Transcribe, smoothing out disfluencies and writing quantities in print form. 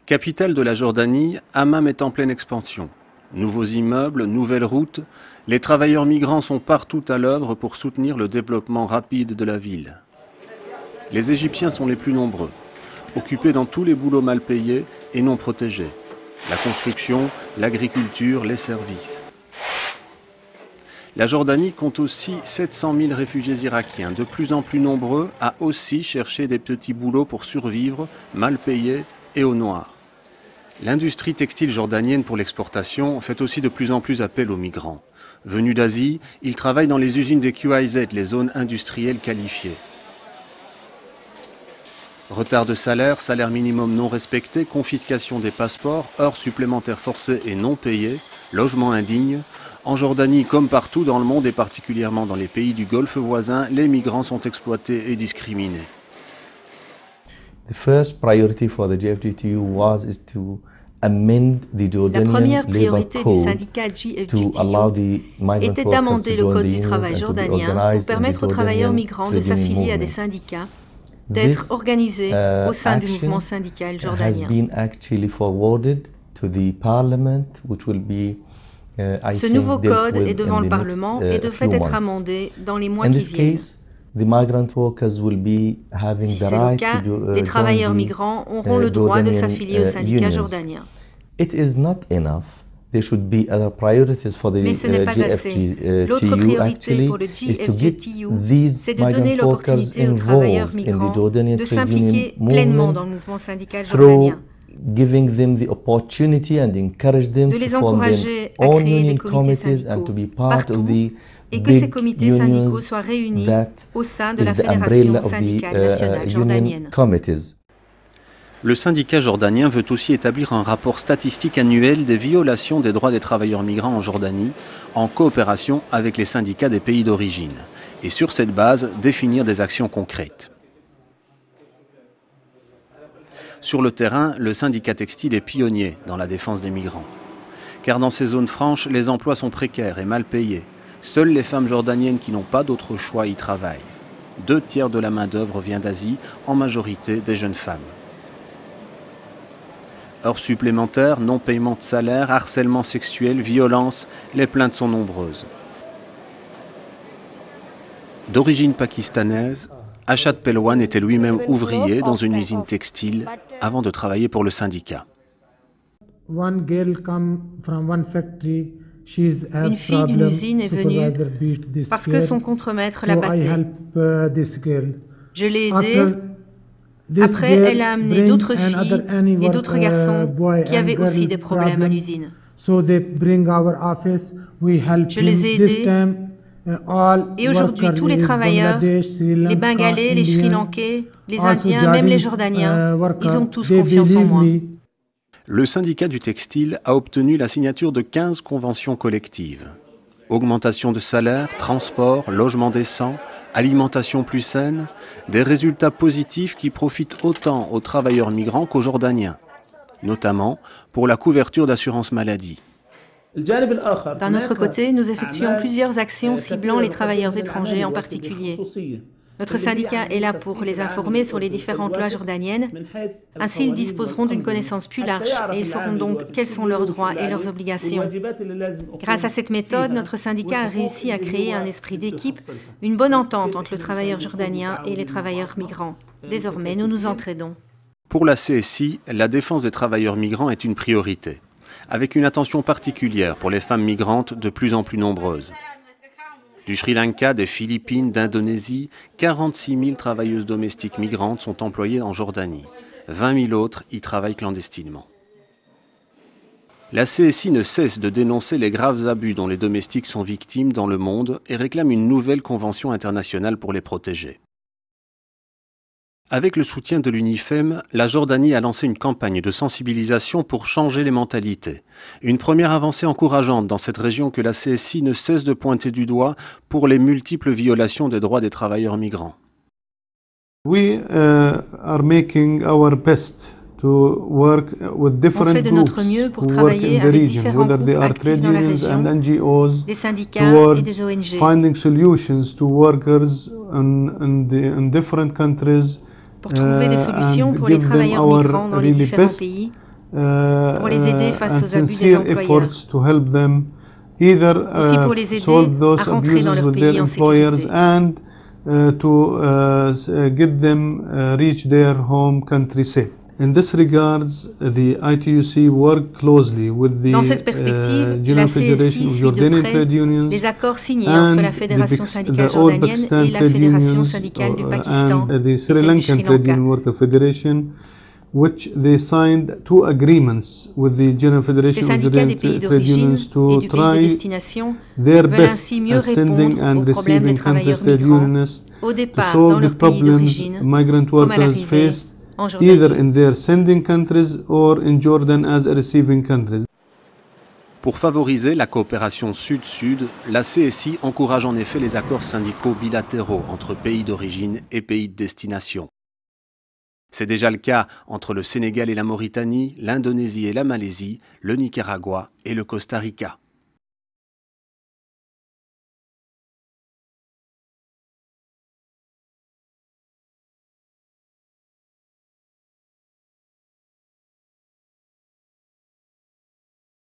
Capitale de la Jordanie, Hammam est en pleine expansion. Nouveaux immeubles, nouvelles routes, les travailleurs migrants sont partout à l'œuvre pour soutenir le développement rapide de la ville. Les Égyptiens sont les plus nombreux, occupés dans tous les boulots mal payés et non protégés. La construction, l'agriculture, les services. La Jordanie compte aussi 700 000 réfugiés irakiens, de plus en plus nombreux à aussi chercher des petits boulots pour survivre, mal payés et au noir. L'industrie textile jordanienne pour l'exportation fait aussi de plus en plus appel aux migrants. Venus d'Asie, ils travaillent dans les usines des QIZ, les zones industrielles qualifiées. Retard de salaire, salaire minimum non respecté, confiscation des passeports, heures supplémentaires forcées et non payées, logement indigne. En Jordanie, comme partout dans le monde et particulièrement dans les pays du Golfe voisin, les migrants sont exploités et discriminés. La première priorité du syndicat GFGTU était d'amender le Code du travail jordanien pour permettre aux travailleurs migrants de s'affilier à des syndicats, d'être organisés au sein du mouvement syndical jordanien. Ce nouveau code est devant le Parlement et devrait être amendé dans les mois qui viennent. Si c'est le cas, les travailleurs migrants auront le droit de s'affilier au syndicat jordanien. Mais ce n'est pas assez. L'autre priorité pour le GFGTU, c'est de donner l'opportunité aux travailleurs migrants de s'impliquer pleinement dans le mouvement syndical jordanien, de les encourager à créer des comités syndicaux partout et que ces comités syndicaux soient réunis au sein de la Fédération syndicale nationale jordanienne. Le syndicat jordanien veut aussi établir un rapport statistique annuel des violations des droits des travailleurs migrants en Jordanie, en coopération avec les syndicats des pays d'origine, et sur cette base, définir des actions concrètes. Sur le terrain, le syndicat textile est pionnier dans la défense des migrants. Car dans ces zones franches, les emplois sont précaires et mal payés. Seules les femmes jordaniennes qui n'ont pas d'autre choix y travaillent. 2 tiers de la main-d'œuvre vient d'Asie, en majorité des jeunes femmes. Heures supplémentaires, non-paiement de salaire, harcèlement sexuel, violence, les plaintes sont nombreuses. D'origine pakistanaise, Ashad Pelwan était lui-même ouvrier dans une usine textile avant de travailler pour le syndicat. Une fille d'une usine est venue parce que son contremaître la battait. Je l'ai aidée. Après, elle a amené d'autres filles et d'autres garçons qui avaient aussi des problèmes à l'usine. Je les ai aidés. Et aujourd'hui, tous les travailleurs, les Bengalais, les Sri Lankais, les Indiens, même les Jordaniens, ils ont tous confiance en moi. Le syndicat du textile a obtenu la signature de 15 conventions collectives. Augmentation de salaire, transport, logement décent, alimentation plus saine, des résultats positifs qui profitent autant aux travailleurs migrants qu'aux Jordaniens, notamment pour la couverture d'assurance maladie. D'un autre côté, nous effectuons plusieurs actions ciblant les travailleurs étrangers en particulier. Notre syndicat est là pour les informer sur les différentes lois jordaniennes. Ainsi, ils disposeront d'une connaissance plus large et ils sauront donc quels sont leurs droits et leurs obligations. Grâce à cette méthode, notre syndicat a réussi à créer un esprit d'équipe, une bonne entente entre le travailleur jordanien et les travailleurs migrants. Désormais, nous nous entraidons. Pour la CSI, la défense des travailleurs migrants est une priorité, avec une attention particulière pour les femmes migrantes de plus en plus nombreuses. Du Sri Lanka, des Philippines, d'Indonésie, 46 000 travailleuses domestiques migrantes sont employées en Jordanie. 20 000 autres y travaillent clandestinement. La CSI ne cesse de dénoncer les graves abus dont les domestiques sont victimes dans le monde et réclame une nouvelle convention internationale pour les protéger. Avec le soutien de l'UNIFEM, la Jordanie a lancé une campagne de sensibilisation pour changer les mentalités. Une première avancée encourageante dans cette région que la CSI ne cesse de pointer du doigt pour les multiples violations des droits des travailleurs migrants. On fait de notre mieux pour travailler avec différents groupes actifs dans la région, des syndicats et des ONG, pour trouver des solutions pour les travailleurs migrants dans les différents pays pour les aider face aux abus des employeurs. Aussi pour les aider à rentrer dans leur pays en sécurité. To get them reach their home country safe. In this regards, the ITUC work closely with the Dans cette perspective, la CSI suit de près les accords signés entre la Fédération syndicale jordanienne et la Fédération syndicale du Pakistan et Sri Lankan Trade Union Worker Federation, which they signed 2 agreements with the General Federation of Jordanian Trade Unions to try their best at sending and receiving countries trade unionists to solve the problems migrant workers faced either in their sending countries or in Jordan as a receiving country. Pour favoriser la coopération sud-sud, la CSI encourage en effet les accords syndicaux bilatéraux entre pays d'origine et pays de destination. C'est déjà le cas entre le Sénégal et la Mauritanie, l'Indonésie et la Malaisie, le Nicaragua et le Costa Rica.